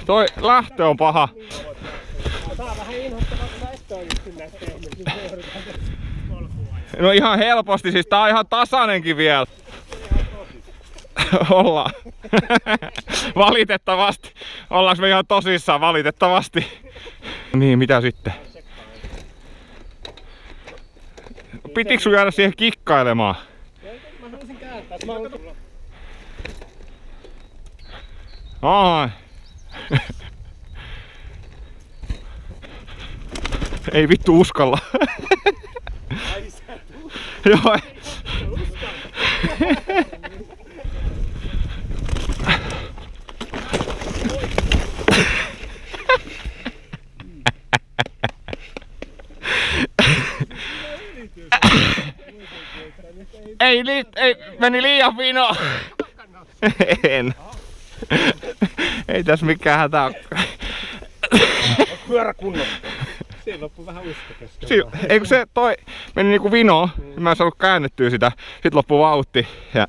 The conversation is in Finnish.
Toi lähtö on paha. Saa vähän inhottavaa, kun et ole yksin näistä tehnyt. No ihan helposti, siis tää on ihan tasainenkin vielä. Ollaan. Valitettavasti. Ollaanko me ihan tosissaan? Valitettavasti. Niin, mitä sitten? Pitikö sun jäädä siihen kikkailemaan? Mä haluaisin kääntää. Ai. Ei vittu uskalla. Ai sä tuu. Joo. Ei, meni liian vino. En. Ei tässä mikään hätä ole. Pyörä kunnossa. Siinä loppui vähän usko kesken. Eikö se toi meni niinku vinoon, mä en saanut käännettyä sitä, sit loppui vauhti ja